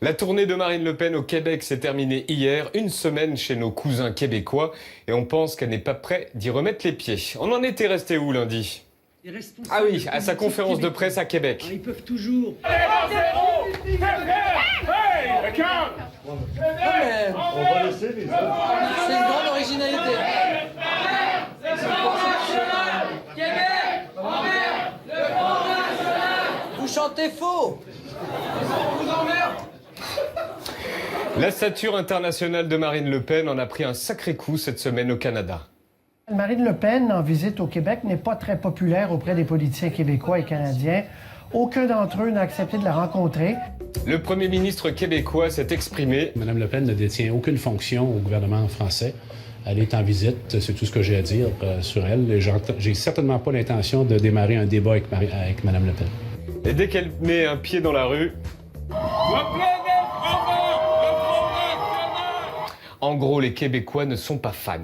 La tournée de Marine Le Pen au Québec s'est terminée hier, une semaine chez nos cousins québécois, et on pense qu'elle n'est pas prête d'y remettre les pieds. On en était resté où lundi? Ah oui, à sa conférence de presse à Québec. Ils peuvent toujours... On va laisser les autres. C'est une grande originalité. Vous chantez faux. La stature internationale de Marine Le Pen en a pris un sacré coup cette semaine au Canada. Marine Le Pen, en visite au Québec, n'est pas très populaire auprès des politiciens québécois et canadiens. Aucun d'entre eux n'a accepté de la rencontrer. Le premier ministre québécois s'est exprimé. Mme Le Pen ne détient aucune fonction au gouvernement français. Elle est en visite, c'est tout ce que j'ai à dire sur elle. J'ai certainement pas l'intention de démarrer un débat avec Mme Le Pen. Et dès qu'elle met un pied dans la rue... En gros, les Québécois ne sont pas fans.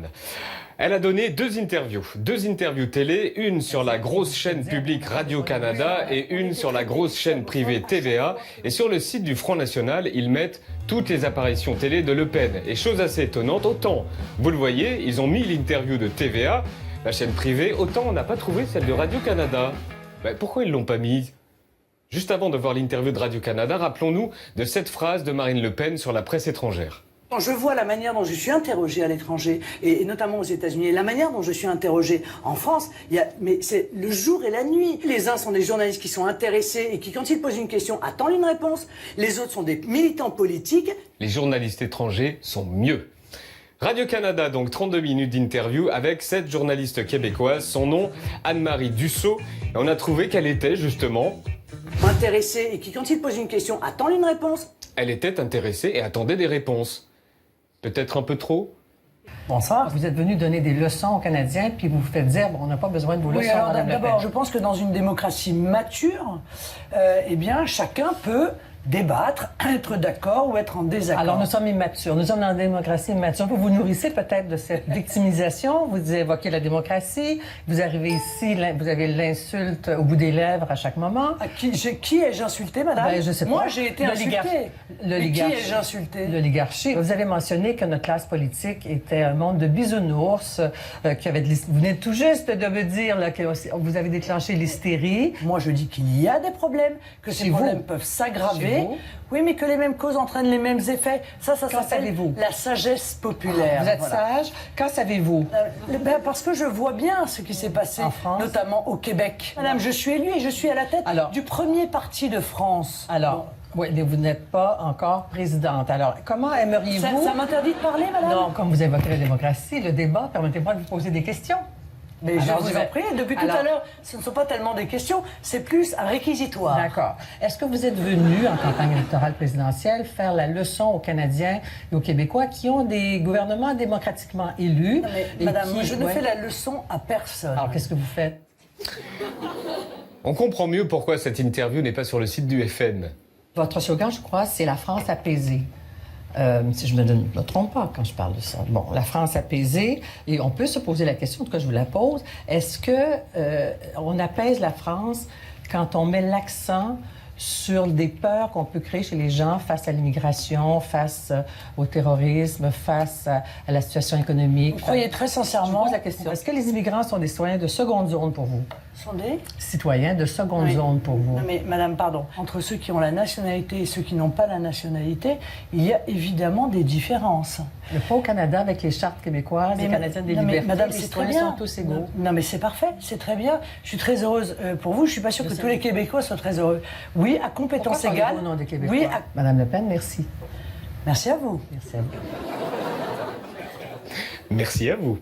Elle a donné deux interviews télé, une sur la grosse chaîne publique Radio-Canada et une sur la grosse chaîne privée TVA. Et sur le site du Front National, ils mettent toutes les apparitions télé de Le Pen. Et chose assez étonnante, autant, vous le voyez, ils ont mis l'interview de TVA, la chaîne privée, autant on n'a pas trouvé celle de Radio-Canada. Pourquoi ils l'ont pas mise? Juste avant de voir l'interview de Radio-Canada, rappelons-nous de cette phrase de Marine Le Pen sur la presse étrangère. Quand je vois la manière dont je suis interrogée à l'étranger, et notamment aux États-Unis, et la manière dont je suis interrogée en France, mais c'est le jour et la nuit. Les uns sont des journalistes qui sont intéressés et qui, quand ils posent une question, attendent une réponse. Les autres sont des militants politiques. Les journalistes étrangers sont mieux. Radio-Canada, donc 32 minutes d'interview avec cette journaliste québécoise, son nom Anne-Marie Dussault. Et on a trouvé qu'elle était justement... intéressés et qui, quand ils posent une question, attendent une réponse. Elle était intéressée et attendait des réponses. Peut-être un peu trop? Bonsoir. Vous êtes venu donner des leçons aux Canadiens, puis vous vous faites dire, on n'a pas besoin de vos leçons, alors, Madame Le Pen. d'abord, je pense que dans une démocratie mature, eh bien, chacun peut débattre, être d'accord ou être en désaccord. Alors, nous sommes immatures. Nous sommes dans une démocratie immature. Vous vous nourrissez peut-être de cette victimisation. Vous évoquez la démocratie. Vous arrivez ici, vous avez l'insulte au bout des lèvres à chaque moment. Qui ai-je insulté, madame? Ben, je sais pas. Moi, j'ai été insulté. Qui ai-je insulté? L'oligarchie. Vous avez mentionné que notre classe politique était un monde de bisounours, vous venez tout juste de me dire là, que vous avez déclenché l'hystérie. Moi, je dis qu'il y a des problèmes, que ces problèmes peuvent s'aggraver. Oui, mais que les mêmes causes entraînent les mêmes effets. Ça s'appelle la sagesse populaire. Vous êtes sage. Quand savez-vous? Parce que je vois bien ce qui s'est passé, en France, notamment au Québec. Madame, je suis élue et je suis à la tête du premier parti de France. Alors, oui, mais vous n'êtes pas encore présidente. Alors, comment aimeriez-vous... Ça m'interdit de parler, madame? Non, comme vous évoquez la démocratie, le débat, permettez-moi de vous poser des questions. Mais je vous en prie, depuis tout à l'heure, ce ne sont pas tellement des questions, c'est plus un réquisitoire. D'accord. Est-ce que vous êtes venu, en campagne électorale présidentielle, faire la leçon aux Canadiens et aux Québécois qui ont des gouvernements démocratiquement élus? Non, mais, madame, je ne fais la leçon à personne. Alors, qu'est-ce que vous faites? On comprend mieux pourquoi cette interview n'est pas sur le site du FN. Votre slogan, je crois, c'est « La France apaisée ». Si je ne me trompe pas quand je parle de ça. Bon, la France apaisée, et on peut se poser la question, en tout cas je vous la pose, est-ce qu'on apaise la France quand on met l'accent sur des peurs qu'on peut créer chez les gens face à l'immigration, face au terrorisme, face à la situation économique? Vous croyez très sincèrement... Je pose la question. Est-ce que les immigrants sont des citoyens de seconde zone pour vous? Sont des citoyens de seconde zone pour vous. Non mais, madame, pardon. Entre ceux qui ont la nationalité et ceux qui n'ont pas la nationalité, il y a évidemment des différences. Mais pas au Canada avec les chartes québécoises, les Canadiennes des libertés, madame, les c'est très citoyens bien. sont tous égaux. Non mais c'est parfait, c'est très bien. Je suis très heureuse pour vous. Je suis pas sûre que tous les Québécois soient très heureux. Oui, à compétences égales. Au nom des Québécois? Oui, Madame Le Pen, merci. Merci à vous. Merci à vous. Merci à vous.